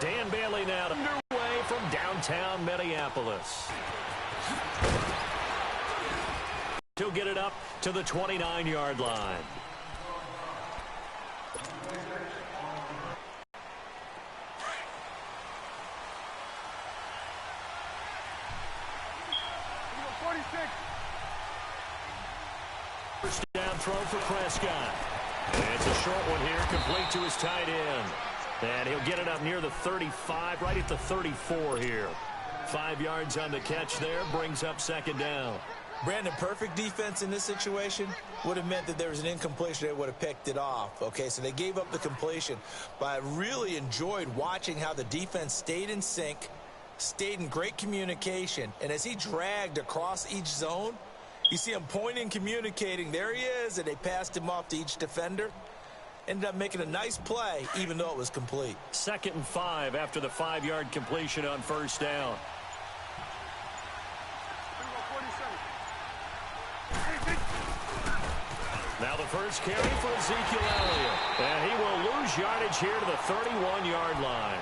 Dan Bailey now underway from downtown Minneapolis. He'll get it up to the 29-yard line. First down throw for Prescott. And it's a short one here, complete to his tight end. And he'll get it up near the 35, right at the 34 here. 5 yards on the catch there, brings up second down. Brandon, perfect defense in this situation would have meant that there was an incompletion. They would have picked it off. Okay, so they gave up the completion. But I really enjoyed watching how the defense stayed in sync, stayed in great communication. And as he dragged across each zone, you see him pointing, communicating. There he is, and they passed him off to each defender. Ended up making a nice play, even though it was complete. 2nd and 5 after the 5-yard completion on first down. Now the first carry for Ezekiel Elliott. And he will lose yardage here to the 31-yard line.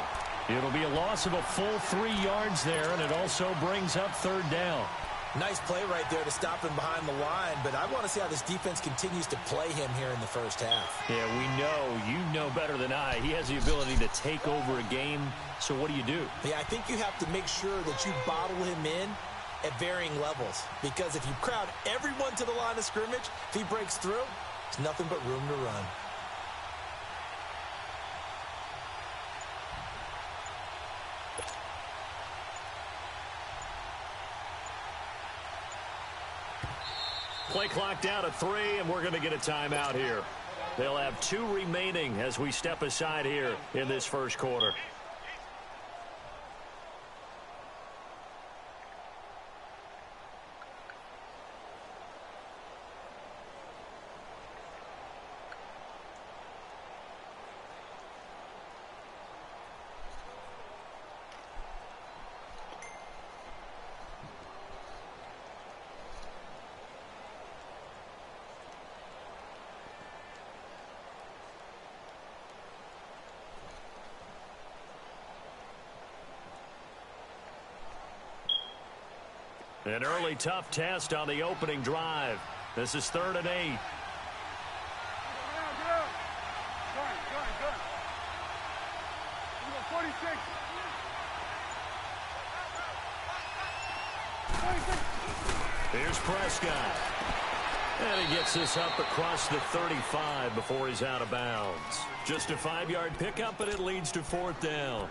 It'll be a loss of a full 3 yards there, and it also brings up third down. Nice play right there to stop him behind the line, but I want to see how this defense continues to play him here in the first half. Yeah, you know better than I. He has the ability to take over a game, so what do? Yeah, I think you have to make sure that you bottle him in at varying levels, because if you crowd everyone to the line of scrimmage, if he breaks through, there's nothing but room to run. Play clock down to 3, and we're going to get a timeout here. They'll have 2 remaining as we step aside here in this first quarter. An early tough test on the opening drive. This is 3rd and 8. Here's Prescott. And he gets this up across the 35 before he's out of bounds. Just a 5-yard pickup, but it leads to 4th down.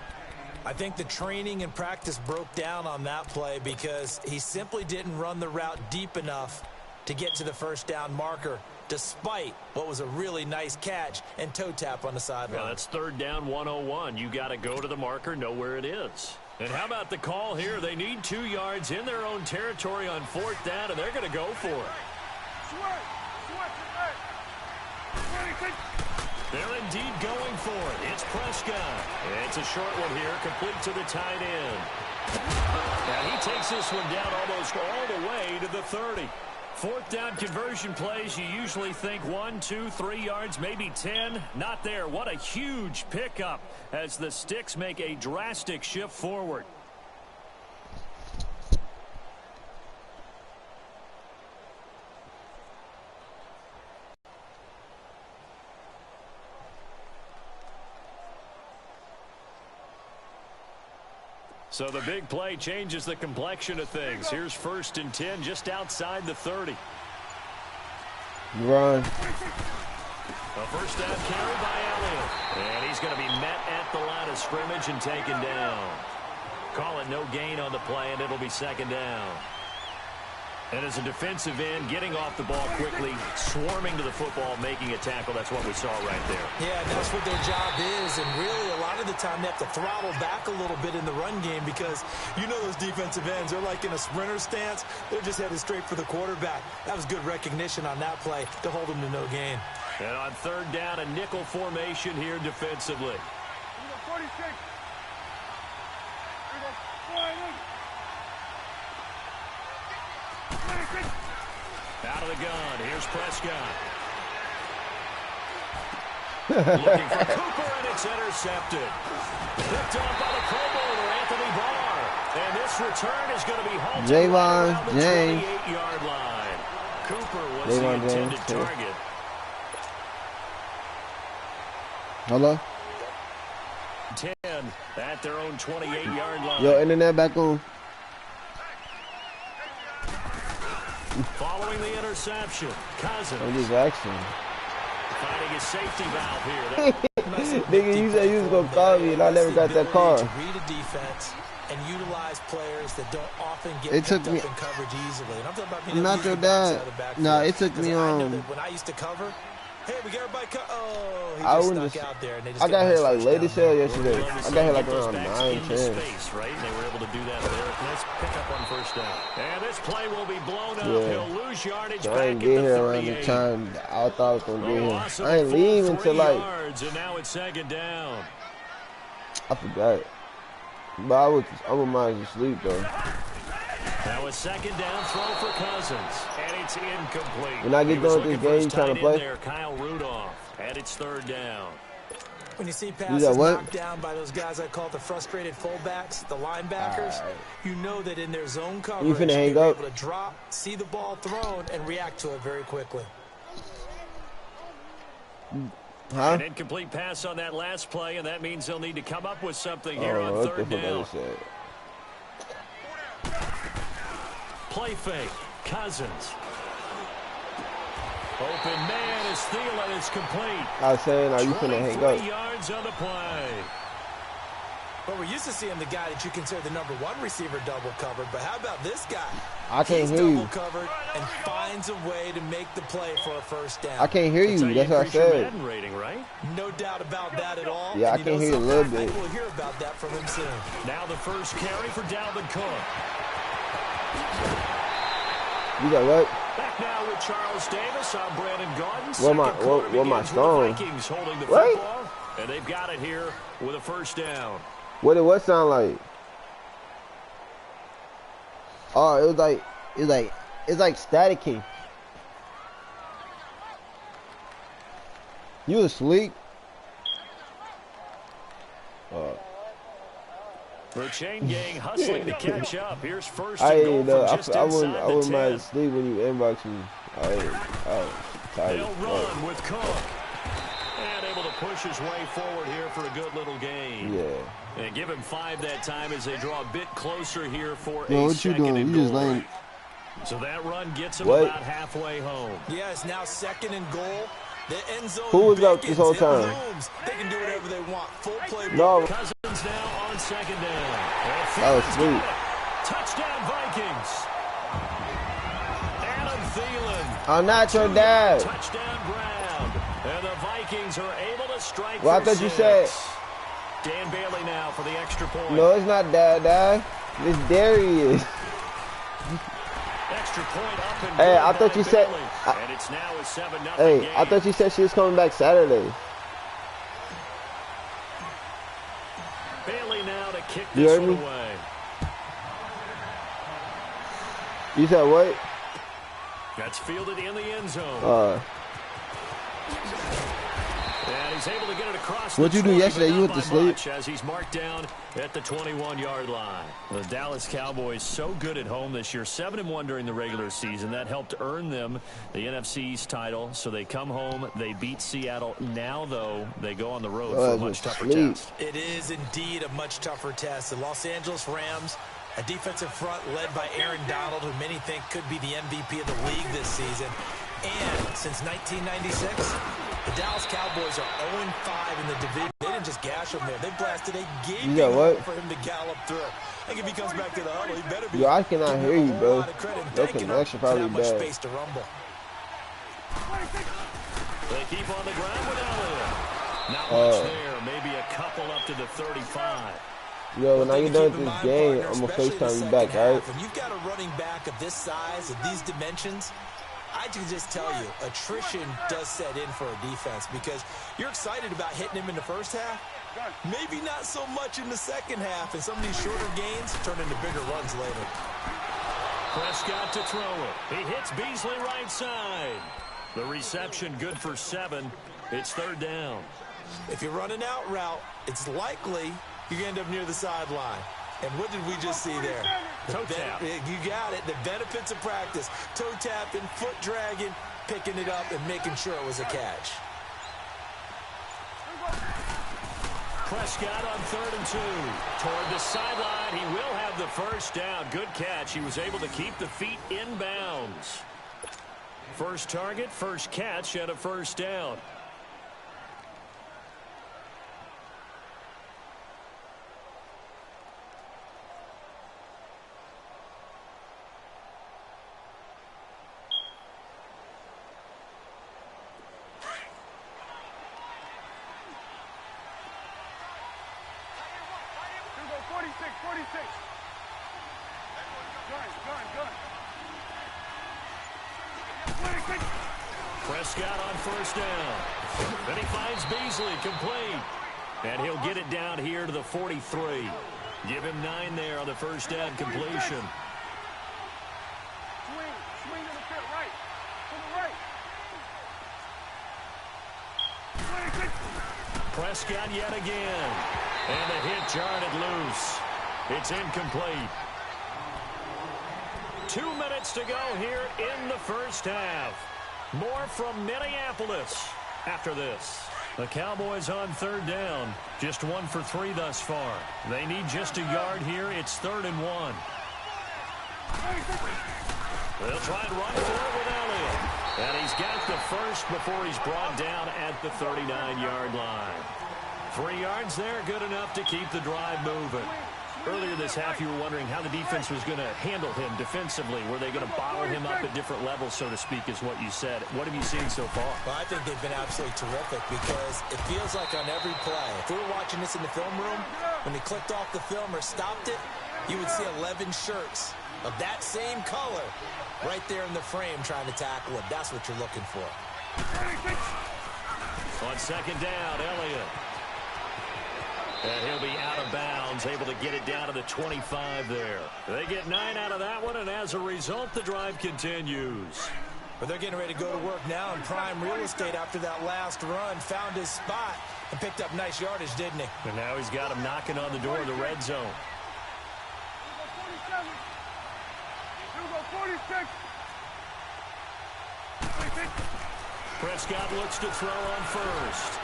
I think the training and practice broke down on that play because he simply didn't run the route deep enough to get to the first down marker, despite what was a really nice catch and toe tap on the sideline. Yeah, that's 3rd down 101. You got to go to the marker, know where it is. And how about the call here? They need 2 yards in their own territory on 4th down, and they're going to go for it. They're indeed going for it. It's Prescott. It's a short one here, complete to the tight end. And he takes this one down almost all the way to the 30. 4th down conversion plays, you usually think 1, 2, 3 yards, maybe 10. Not there. What a huge pickup as the Sticks make a drastic shift forward. So the big play changes the complexion of things. Here's 1st and 10 just outside the 30. Run. A first down carry by Elliott. And he's going to be met at the line of scrimmage and taken down. Call it no gain on the play, and it'll be 2nd down. And as a defensive end, getting off the ball quickly, swarming to the football, making a tackle, that's what we saw right there. Yeah, that's what their job is, and really a lot of the time they have to throttle back a little bit in the run game because you know those defensive ends, they're like in a sprinter stance. They're just headed straight for the quarterback. That was good recognition on that play to hold them to no gain. And on 3rd down, a nickel formation here defensively. 46. Out of the gun, here's Prescott. Looking for Cooper, and it's intercepted. Picked up by the Pro Bowler, Anthony Barr. And this return is going to be halted around the 28-yard line. Cooper was the intended target. Hello? 10 at their own 28-yard line. Yo, internet back on. Following the interception, Cousins. I'm just asking. Finding his safety valve here. Nigga, you said you was gonna call me and I never got that call. Read a defense and utilize players that don't often get picked up in coverage easily. And I'm talking about not your dad. No, it took me on. When I used to cover, hey, we got everybody cut. Oh, he I just wouldn't stuck out there. And they just I got here like late as hell yesterday. I got here like around 9, 10. Space, right? And they were able to do that there. Let's pick up on first down. And this play will be blown up. He'll lose yardage. I ain't get here around the time I thought I was gonna get here. I ain't leaving until like. And now it's second down. I forgot. But I was mind asleep though. Now a second down throw for Cousins, and it's incomplete. When I get done with this game, you trying to play? There, Kyle Rudolph, and it's third down. When you see passes knocked down by those guys I call the frustrated fullbacks, the linebackers, you know that in their zone coverage, they're able to drop, see the ball thrown, and react to it very quickly. An incomplete pass on that last play, and that means they'll need to come up with something here on third down. Play fake, Cousins. Open man is Thielen, is complete. I was saying, are you finna hang up? 3 yards on the play. Well, we're used to seeing the guy that you consider the #1 receiver double covered, but how about this guy? I can't hear you. you. Double covered and finds a way to make the play for a first down. I can't hear you. That's what I said. Rating, right? No doubt about that at all. Yeah, I can hear you a little bit. We'll hear about that from him soon. Now the first carry for Dalvin Cook. You got what? Back now with Charles Davis on Brandon Gaudin. What my stone? Vikings holding the football, and they've got it here with a first down. What did what sound like? Oh, it's like staticky. You asleep? The chain gang hustling to catch up. Here's first and goal from just inside the 10. I wouldn't mind sleep when you inbox me. They'll run with Cook. And able to push his way forward here for a good little gain. Yeah. And give him 5 that time as they draw a bit closer here for what you doing? You just laying. So that run gets him about halfway home. Yeah, it's now second and goal. The end zone. Who was up this whole time? They can do whatever they want. Full play. No. Cousins now on second down. That was sweet. Touchdown Vikings. Adam Thielen. I'm not your dad. Touchdown ground. And the Vikings are able to strike. Well, I thought you said. Dan Bailey now for the extra point. No, it's not Dad. It's Darius. Extra point up and hey, I thought you said. And it's now a 7-0 hey, game. I thought you said she was coming back Saturday. Bailey now to kick this one away. You said what? That's fielded in the end zone. And he's able to get it across. What'd you do yesterday? You went to sleep? As he's marked down at the 21-yard line. The Dallas Cowboys so good at home this year, 7-1 during the regular season. That helped earn them the NFC East title. So they come home, they beat Seattle. Now, though, they go on the road for a much tougher test. It is indeed a much tougher test. The Los Angeles Rams, a defensive front led by Aaron Donald, who many think could be the MVP of the league this season. And since 1996, the Dallas Cowboys are 0-5 in the division. They didn't just gash him there. They blasted a gaping hole for him to gallop through. I think if he comes back to the huddle, he better be. Yo, I cannot hear you, bro. Your connection probably bad. Space to rumble. They keep on the ground with Elliott. Not much there. Maybe a couple up to the 35. Yo, when I get done with this game, I'm going to FaceTime you back, all right? When you've got a running back of this size, of these dimensions, I can just tell you, attrition does set in for a defense because you're excited about hitting him in the first half. Maybe not so much in the second half, and some of these shorter gains turn into bigger runs later. Prescott to throw it. He hits Beasley right side. The reception good for 7. It's third down. If you run an out route, it's likely you're going to end up near the sideline. And what did we just see there? Toe tap. You got it. The benefits of practice. Toe tapping, foot dragging, picking it up, and making sure it was a catch. Prescott on 3rd and 2. Toward the sideline. He will have the first down. Good catch. He was able to keep the feet in bounds. First target, first catch, and a first down. Prescott on first down. Then he finds Beasley, complete. And he'll get it down here to the 43. Give him 9 there on the first down completion. Swing to the field, right. To the right. Prescott yet again. And the hit jarred it loose. It's incomplete. 2 minutes to go here in the first half. More from Minneapolis after this. The Cowboys on 3rd down. Just 1 for 3 thus far. They need just a yard here. It's 3rd and 1. They'll try and run for it with Elliott. And he's got the first before he's brought down at the 39-yard line. 3 yards there, good enough to keep the drive moving. Earlier this half, you were wondering how the defense was going to handle him defensively. Were they going to bottle him up at different levels, so to speak, is what you said. What have you seen so far? Well, I think they've been absolutely terrific because it feels like on every play, if we were watching this in the film room, when they clicked off the film or stopped it, you would see 11 shirts of that same color right there in the frame trying to tackle him. That's what you're looking for. On 2nd down, Elliott. And he'll be out of bounds, able to get it down to the 25 there. They get 9 out of that one, and as a result, the drive continues. But they're getting ready to go to work now in prime real estate after that last run. Found his spot and picked up nice yardage, didn't he? And now he's got him knocking on the door of the red zone. 46. Prescott looks to throw on first.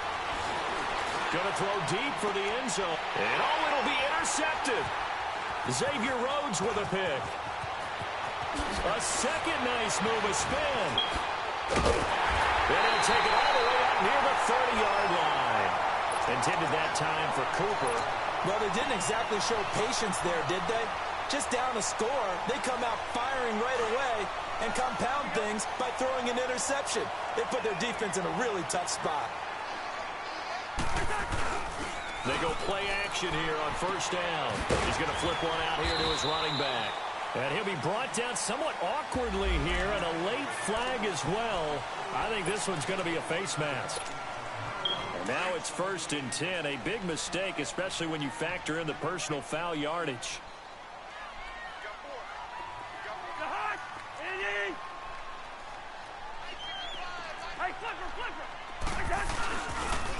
Going to throw deep for the end zone. And it'll be intercepted. Xavier Rhodes with a pick. A second nice move, a spin. And he'll take it all the way out near the 30-yard line. Intended that time for Cooper. Well, they didn't exactly show patience there, did they? Just down a score, they come out firing right away and compound things by throwing an interception. They put their defense in a really tough spot. They go play action here on first down. He's going to flip one out here to his running back. And he'll be brought down somewhat awkwardly here, and a late flag as well. I think this one's going to be a face mask. And now it's 1st and 10. A big mistake, especially when you factor in the personal foul yardage.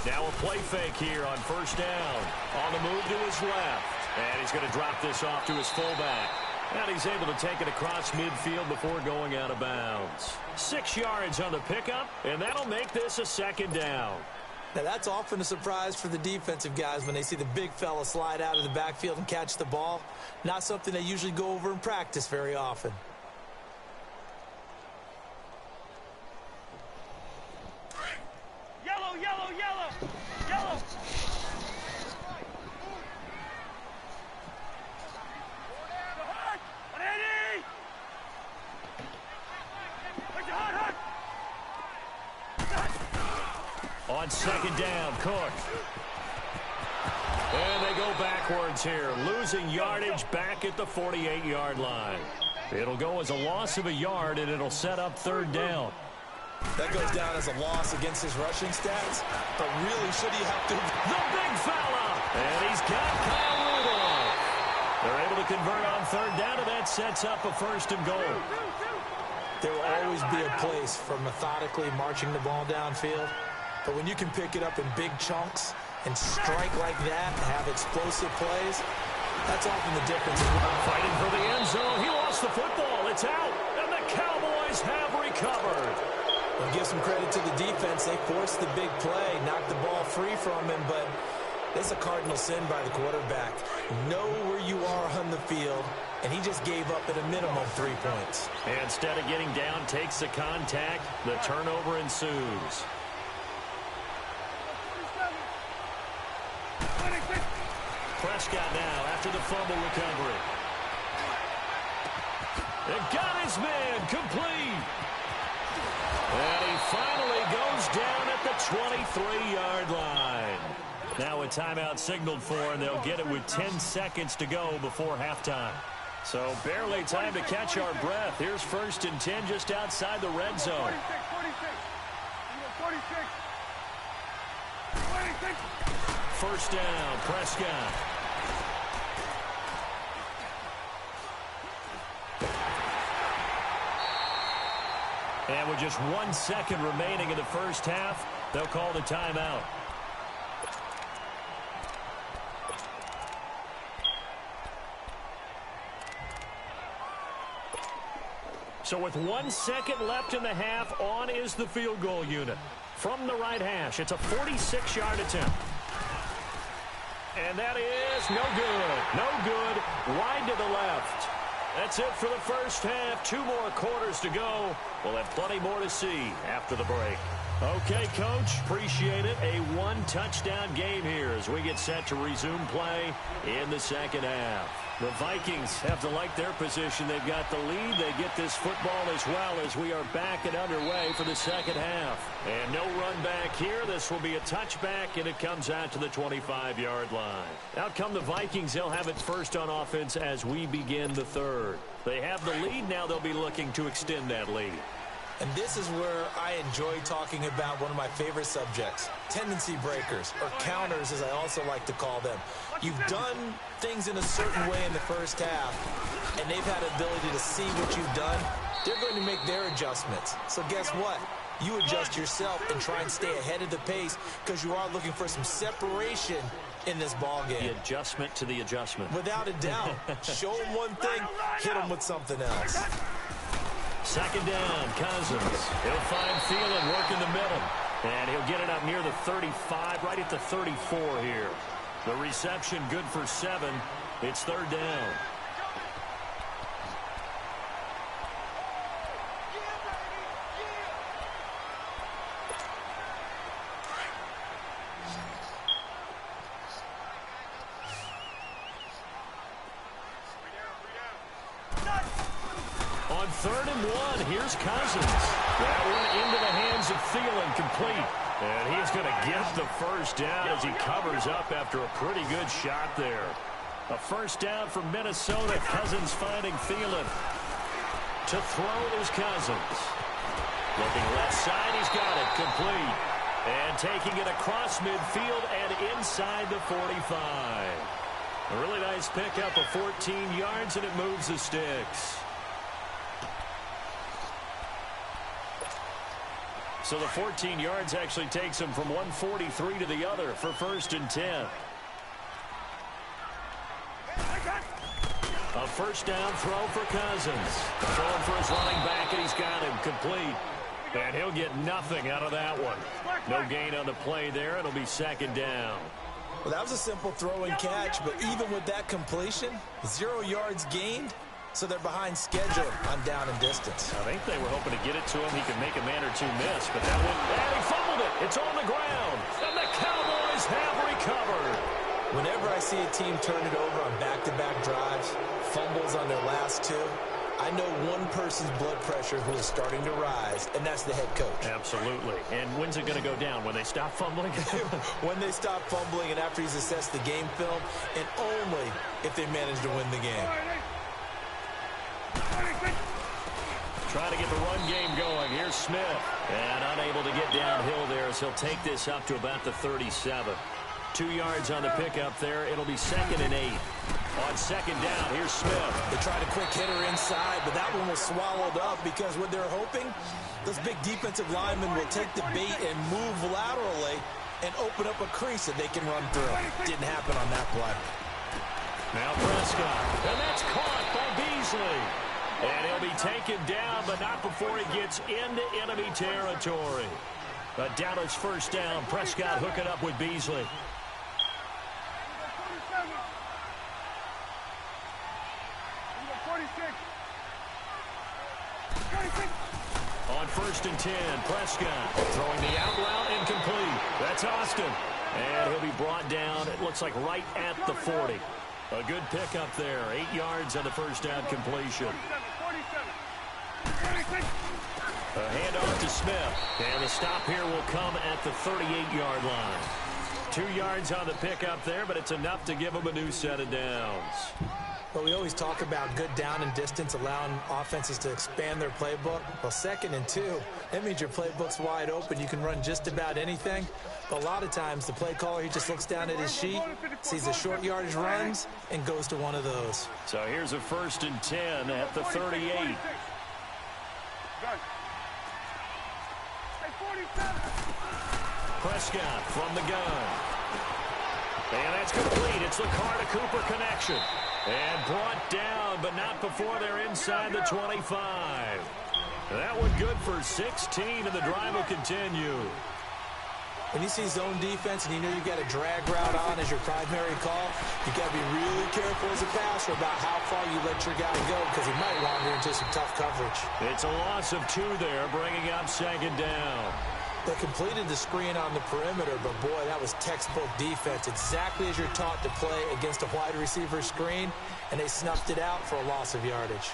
Now a play fake here on first down. On the move to his left. And he's going to drop this off to his fullback. And he's able to take it across midfield before going out of bounds. 6 yards on the pickup, and that'll make this a 2nd down. Now, that's often a surprise for the defensive guys when they see the big fella slide out of the backfield and catch the ball. Not something they usually go over in practice very often. Yellow, yellow, yellow, yellow. On 2nd down, Cook. And they go backwards here, losing yardage back at the 48-yard line. It'll go as a loss of a yard, and it'll set up 3rd down. That goes down as a loss against his rushing stats, but really should he have to... The big fella! And he's got Kyle Rudolph. They're able to convert on 3rd down, and that sets up a 1st and goal. There will always be a place for methodically marching the ball downfield. But when you can pick it up in big chunks and strike like that and have explosive plays, that's often the difference. Fighting for the end zone. He lost the football. It's out. And the Cowboys have recovered. Well, give some credit to the defense. They forced the big play, knocked the ball free from him, but it's a cardinal sin by the quarterback. Know where you are on the field, and he just gave up at a minimum 3 points. And instead of getting down, takes the contact. The turnover ensues. Prescott now after the fumble recovery. And got his man complete. And he finally goes down at the 23-yard line. Now a timeout signaled for, and they'll get it with 10 seconds to go before halftime. So barely time to catch our breath. Here's 1st and 10 just outside the red zone. 46. First down, Prescott. And with just 1 second remaining in the first half, they'll call the timeout. So with 1 second left in the half, on is the field goal unit. From the right hash, it's a 46-yard attempt. And that is no good. No good. Wide to the left. That's it for the first half. 2 more quarters to go. We'll have plenty more to see after the break. Okay, Coach, appreciate it. A 1-touchdown game here as we get set to resume play in the second half. The Vikings have to like their position. They've got the lead. They get this football as well as we are back and underway for the second half. And no run back here. This will be a touchback, and it comes out to the 25-yard line. Out come the Vikings. They'll have it first on offense as we begin the third. They have the lead. Now they'll be looking to extend that lead. And this is where I enjoy talking about one of my favorite subjects, tendency breakers, or counters as I also like to call them. You've done things in a certain way in the first half, and they've had the ability to see what you've done. They're going to make their adjustments. So guess what? You adjust yourself and try and stay ahead of the pace because you are looking for some separation in this ball game. The adjustment to the adjustment. Without a doubt. Show them one thing, hit them with something else. Second down, Cousins. He'll find Thielen working the middle. And he'll get it up near the 35, right at the 34 here. The reception good for 7. It's third down. On 3rd and 1, here's Cousins. That one into the hands of Thielen, complete. And he's going to get the first down as he covers up after a pretty good shot there. A first down for Minnesota. Cousins finding Thielen. To throw is Cousins. Looking left side, he's got it, complete. And taking it across midfield and inside the 45. A really nice pickup of 14 yards, and it moves the sticks. So the 14 yards actually takes him from 143 to the other for 1st and 10. A first down throw for Cousins. Throwing for his running back, and he's got him complete. And he'll get nothing out of that one. No gain on the play there. It'll be second down. Well, that was a simple throw and catch, but even with that completion, 0 yards gained. So they're behind schedule on down and distance. I think they were hoping to get it to him. He could make a man or two miss, but that one, and he fumbled it. It's on the ground, and the Cowboys have recovered. Whenever I see a team turn it over on back-to-back drives, fumbles on their last 2, I know one person's blood pressure who is starting to rise, and that's the head coach. Absolutely. And when's it going to go down? When they stop fumbling? When they stop fumbling and after he's assessed the game film, and only if they manage to win the game. Trying to get the run game going. Here's Smith. And unable to get downhill there as he'll take this up to about the 37. 2 yards on the pickup there. It'll be 2nd and 8. On 2nd down, here's Smith. They tried a quick hitter inside, but that one was swallowed up because what they're hoping, those big defensive linemen will take the bait and move laterally and open up a crease that they can run through. Didn't happen on that play. Now Prescott, and that's caught by Beasley. And he'll be taken down, but not before he gets into enemy territory. A Dallas first down. Prescott hooking up with Beasley. On 1st and 10, Prescott throwing the out route incomplete. That's Austin. And he'll be brought down, it looks like right at the 40. A good pickup there. 8 yards on the first down completion. A handoff to Smith. And the stop here will come at the 38-yard line. 2 yards on the pickup there, but it's enough to give him a new set of downs. But we always talk about good down and distance, allowing offenses to expand their playbook. Well, 2nd and 2, that means your playbook's wide open. You can run just about anything. But a lot of times, the play caller, he just looks down at his sheet, sees the short yardage runs, and goes to one of those. So here's a 1st and 10 at the 38. Prescott from the gun. And that's complete. It's the Carter-Cooper connection. And brought down, but not before they're inside the 25. That one good for 16, and the drive will continue. When you see zone defense and you know you've got a drag route on as your primary call, you've got to be really careful as a passer about how far you let your guy go because he might wander into some tough coverage. It's a loss of 2 there, bringing up 2nd down. They completed the screen on the perimeter, but boy, that was textbook defense. Exactly as you're taught to play against a wide receiver screen, and they snuffed it out for a loss of yardage.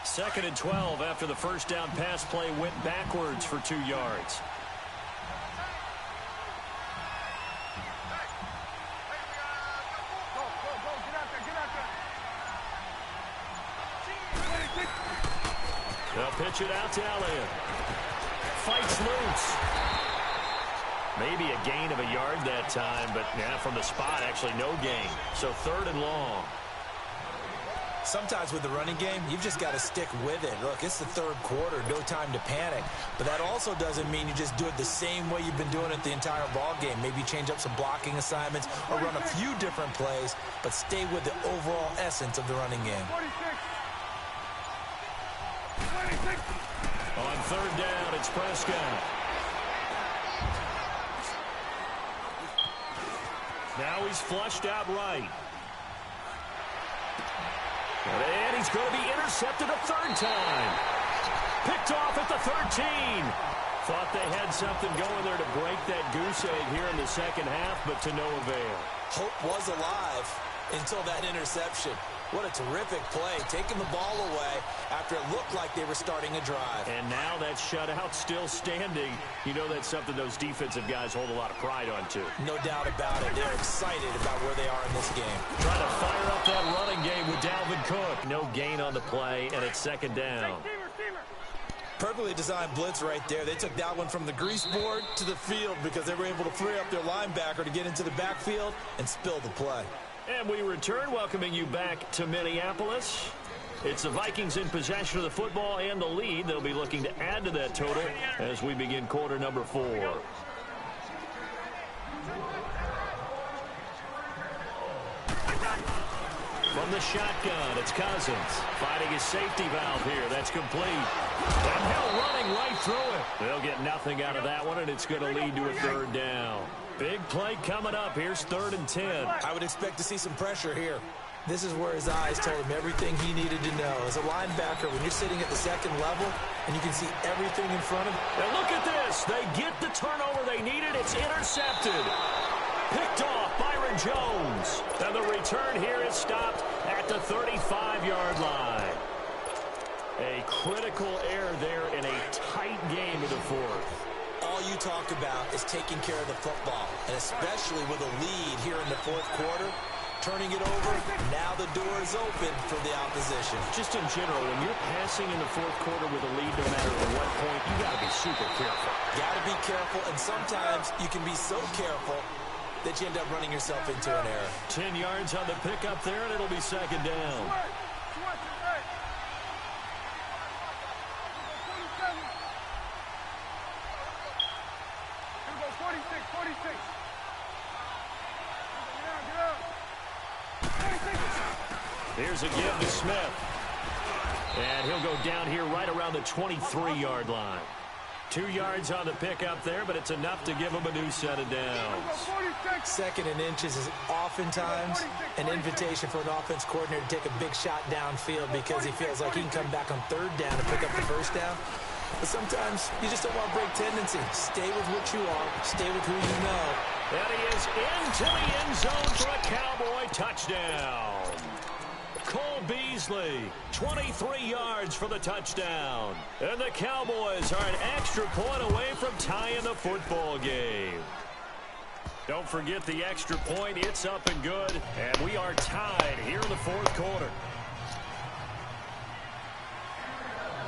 Second and 12 after the first down pass play went backwards for 2 yards. They'll pitch it out to Elliott. Fights loose. Maybe a gain of a yard that time, but yeah, from the spot, actually no gain. So 3rd and long. Sometimes with the running game, you've just got to stick with it. Look, it's the 3rd quarter, no time to panic. But that also doesn't mean you just do it the same way you've been doing it the entire ball game. Maybe change up some blocking assignments or run a few different plays, but stay with the overall essence of the running game. On 3rd down, it's Prescott. Now he's flushed out right. And he's going to be intercepted a 3rd time. Picked off at the 13. Thought they had something going there to break that goose egg here in the 2nd half, but to no avail. Hope was alive until that interception. What a terrific play, taking the ball away after it looked like they were starting a drive. And now that shutout still standing. You know that's something those defensive guys hold a lot of pride on, too. No doubt about it. They're excited about where they are in this game. Trying to fire up that running game with Dalvin Cook. No gain on the play, and it's 2nd down. Perfectly designed blitz right there. They took that one from the grease board to the field because they were able to free up their linebacker to get into the backfield and spill the play. And we return, welcoming you back to Minneapolis. It's the Vikings in possession of the football and the lead. They'll be looking to add to that total as we begin quarter number 4. From the shotgun, it's Cousins finding his safety valve here. That's complete. And Hill running right through it. They'll get nothing out of that one, and it's going to lead to a 3rd down. Big play coming up. Here's 3rd and 10. I would expect to see some pressure here. This is where his eyes told him everything he needed to know. As a linebacker, when you're sitting at the 2nd level and you can see everything in front of you. And look at this. They get the turnover they needed. It's intercepted. Picked off Byron Jones. And the return here is stopped at the 35-yard line. A critical error there in a tight game of the fourth. All you talk about is taking care of the football, and especially with a lead here in the fourth quarter. Turning it over, now the door is open for the opposition. Just in general, when you're passing in the fourth quarter with a lead, no matter at what point, you got to be super careful. Got to be careful, and sometimes you can be so careful that you end up running yourself into an error. 10 yards on the pickup there, and it'll be second down. Here's a give to Smith. And he'll go down here right around the 23-yard line. 2 yards on the pickup there, but it's enough to give him a new set of downs. Second and inches is oftentimes an invitation for an offense coordinator to take a big shot downfield because he feels like he can come back on third down and pick up the first down. But sometimes you just don't want to break tendency. Stay with what you are. Stay with who you know. And he is into the end zone for a Cowboy touchdown. Cole Beasley, 23 yards for the touchdown. And the Cowboys are an extra point away from tying the football game. Don't forget the extra point. It's up and good. And we are tied here in the fourth quarter.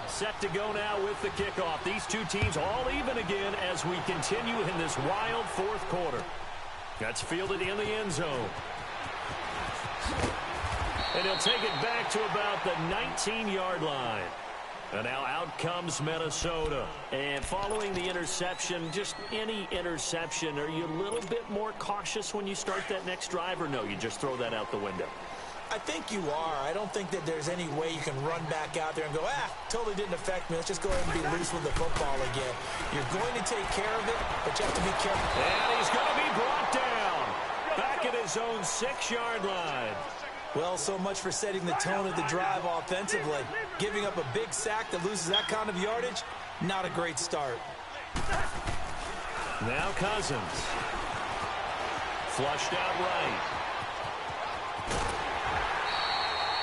Set to go now with the kickoff. These two teams all even again as we continue in this wild fourth quarter. That's fielded in the end zone. And he'll take it back to about the 19-yard line. And now out comes Minnesota. And following the interception, just any interception, are you a little bit more cautious when you start that next drive, or no, you just throw that out the window? I think you are. I don't think that there's any way you can run back out there and go, totally didn't affect me. Let's just go ahead and be loose with the football again. You're going to take care of it, but you have to be careful. And he's going to be brought down back at his own 6-yard line. Well, so much for setting the tone of the drive offensively. Giving up a big sack that loses that kind of yardage, not a great start. Now Cousins. Flushed out right.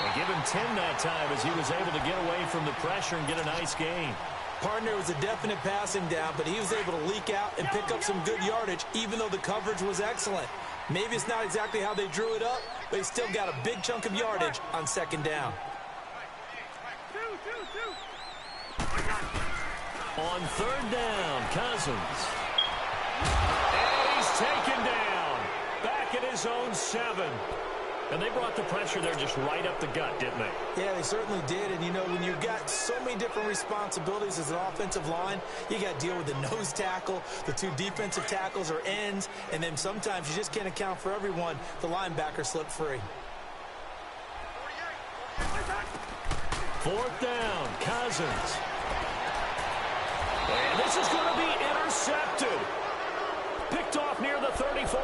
And give him 10 that time as he was able to get away from the pressure and get a nice gain. Partner was a definite passing down, but he was able to leak out and pick up some good yardage, even though the coverage was excellent. Maybe it's not exactly how they drew it up, but he still got a big chunk of yardage on second down. On third down, Cousins. And he's taken down. Back at his own 7. And they brought the pressure there just right up the gut, didn't they? Yeah, they certainly did. And, you know, when you've got so many different responsibilities as an offensive line, you got to deal with the nose tackle, the 2 defensive tackles or ends, and then sometimes you just can't account for everyone. The linebacker slipped free. Fourth down, Cousins. And this is going to be intercepted. Picked off near the 34.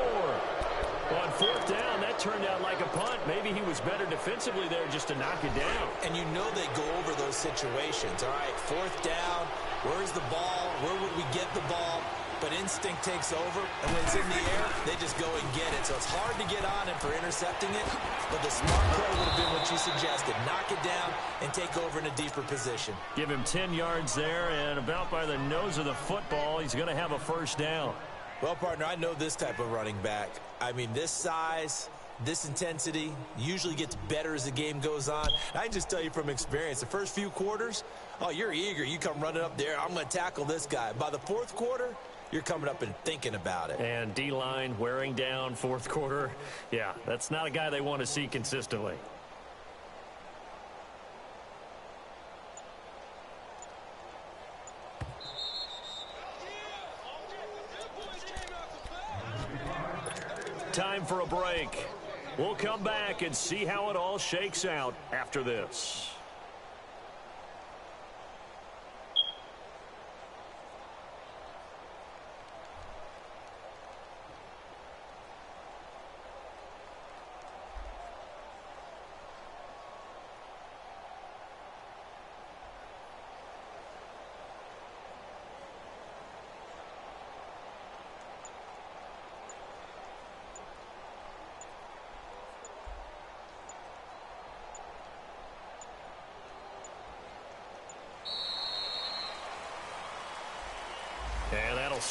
On fourth down, that turned out like a punt. Maybe he was better defensively there just to knock it down. And you know they go over those situations. All right, fourth down, where's the ball? Where would we get the ball? But instinct takes over, and when it's in the air, they just go and get it. So it's hard to get on him for intercepting it, but the smart play would have been what you suggested. Knock it down and take over in a deeper position. Give him 10 yards there, and about by the nose of the football, he's going to have a first down. Well, partner, I know this type of running back. I mean, this size, this intensity usually gets better as the game goes on. I can just tell you from experience, the first few quarters, oh, you're eager. You come running up there, I'm going to tackle this guy. By the fourth quarter, you're coming up and thinking about it. And D-line wearing down fourth quarter. Yeah, that's not a guy they want to see consistently. Time for a break. We'll come back and see how it all shakes out after this.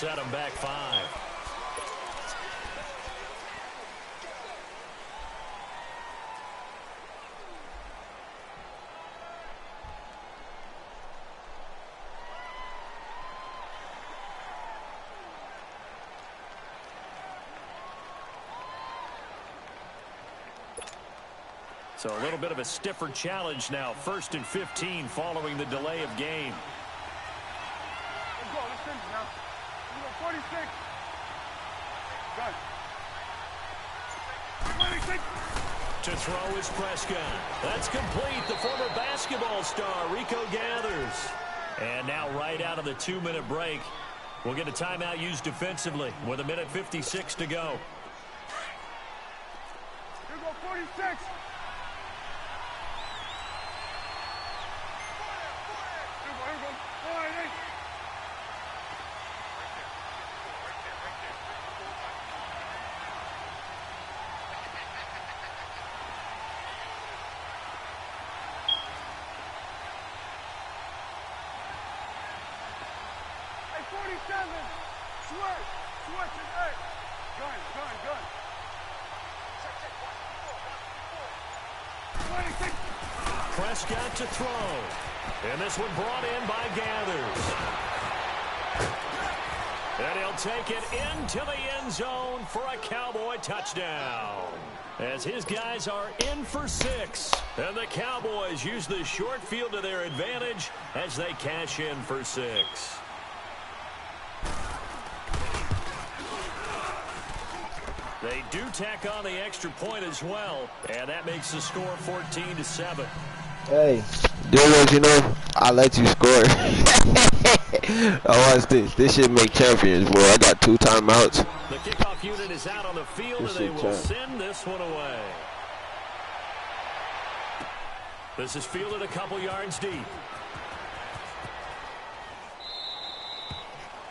set them back 5. So a little bit of a stiffer challenge now. 1st and 15 following the delay of game. Let's go. Let's finish now. We got 46. Go. 26. To throw is Prescott. That's complete. The former basketball star, Rico gathers. And now right out of the 2-minute break, we'll get a timeout used defensively with 1:56 to go. Here we go, 46. Prescott to throw. And this one brought in by Gathers. And he'll take it into the end zone for a Cowboy touchdown. As his guys are in for 6. And the Cowboys use the short field to their advantage as they cash in for 6. They do tack on the extra point as well, and that makes the score 14-7. Hey, Dillos, you know, I let you score. I watch this. This should make champions, boy. I got 2 timeouts. The kickoff unit is out on the field, and they will send this one away. This is fielded a couple yards deep.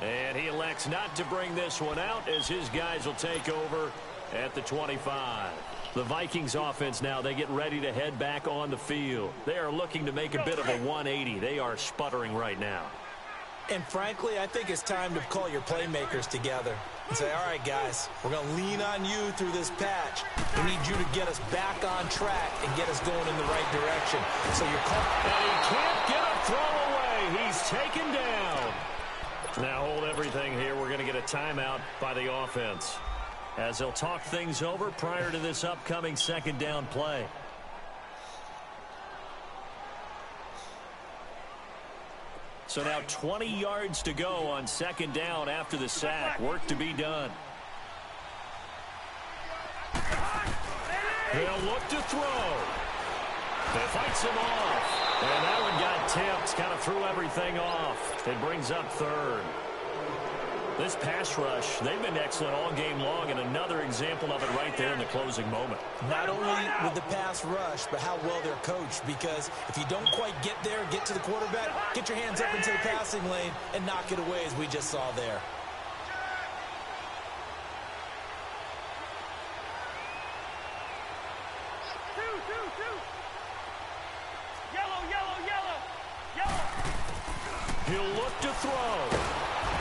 And he elects not to bring this one out as his guys will take over at the 25. The Vikings offense now, they get ready to head back on the field. They are looking to make a bit of a 180. They are sputtering right now. And frankly, I think it's time to call your playmakers together and say, all right, guys, we're going to lean on you through this patch. We need you to get us back on track and get us going in the right direction. So you're and he can't get a throw away. He's taken down. Now hold everything here. We're going to get a timeout by the offense as they'll talk things over prior to this upcoming 2nd down play. So now 20 yards to go on 2nd down after the sack. Work to be done. They'll look to throw. They fights him off. And that one got tipped. Kind of threw everything off. It brings up 3rd. This pass rush, they've been excellent all game long, and another example of it right there in the closing moment. Not only with the pass rush, but how well they're coached, because if you don't quite get there, get to the quarterback, get your hands up into the passing lane and knock it away as we just saw there. He'll look to throw.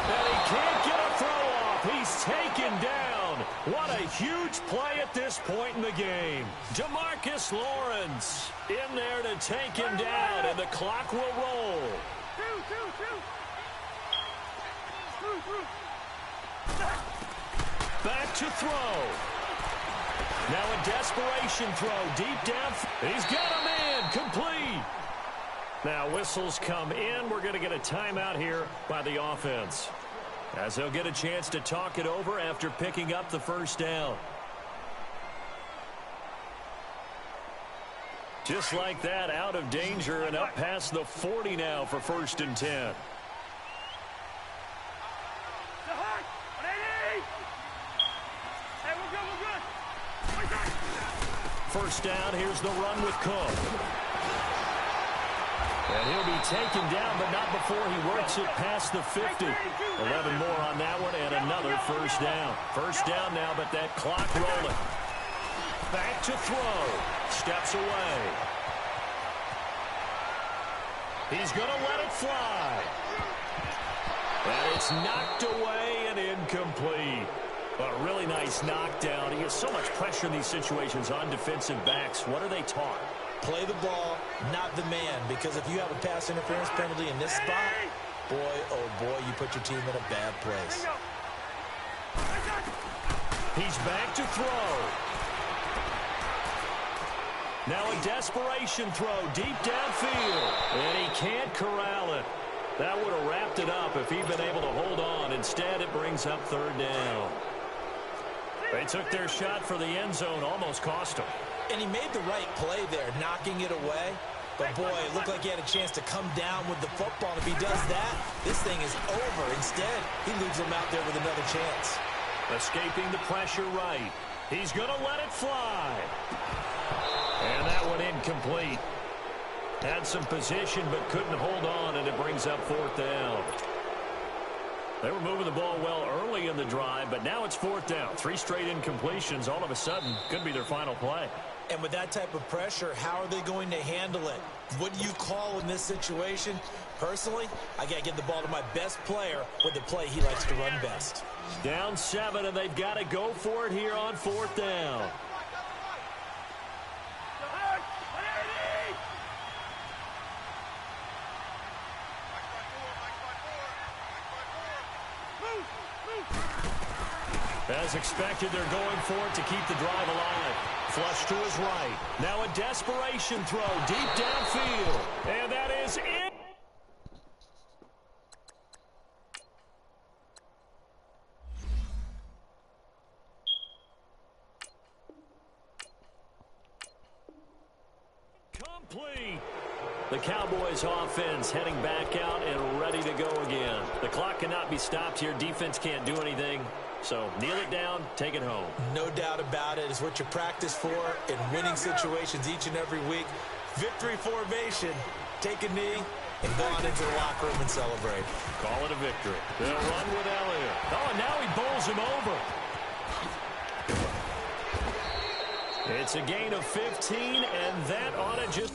And he can't get a throw off. He's taken down. What a huge play at this point in the game. DeMarcus Lawrence in there to take him down, and the clock will roll. Back to throw. Now a desperation throw deep down. He's got him in. Complete. Now whistles come in. We're going to get a timeout here by the offense, as they'll get a chance to talk it over after picking up the 1st down. Just like that, out of danger and up past the 40 now for 1st and 10. First down, here's the run with Cook. And he'll be taken down, but not before he works it past the 50. 11 more on that one, and another 1st down. 1st down now, but that clock rolling. Back to throw. Steps away. He's going to let it fly. And it's knocked away and incomplete. A really nice knockdown. He has so much pressure in these situations on defensive backs. What are they taught? Play the ball, not the man, because if you have a pass interference penalty in this spot, boy, oh boy, you put your team in a bad place. He's back to throw. Now a desperation throw deep downfield. And he can't corral it. That would have wrapped it up if he'd been able to hold on. Instead, it brings up third down. They took their shot for the end zone, almost cost him. And he made the right play there, knocking it away. But, boy, it looked like he had a chance to come down with the football. And if he does that, this thing is over. Instead, he leaves him out there with another chance. Escaping the pressure right. He's going to let it fly. And that one incomplete. Had some position but couldn't hold on, and it brings up fourth down. They were moving the ball well early in the drive, but now it's fourth down. 3 straight incompletions all of a sudden could be their final play. And with that type of pressure, how are they going to handle it? What do you call in this situation? Personally, I got to get the ball to my best player with the play he likes to run best. Down 7, and they've got to go for it here on fourth down. As expected, they're going for it to keep the drive alive. Flush to his right. Now a desperation throw deep downfield. And that is it. Complete. The Cowboys offense heading back out and ready to go again. The clock cannot be stopped here. Defense can't do anything. So kneel it down, take it home. No doubt about it. It's what you practice for in winning situations each and every week. Victory formation. Take a knee and go on into the locker room and celebrate. Call it a victory. They'll run with Elliott. Oh, and now he bowls him over. It's a gain of 15, and that ought to just...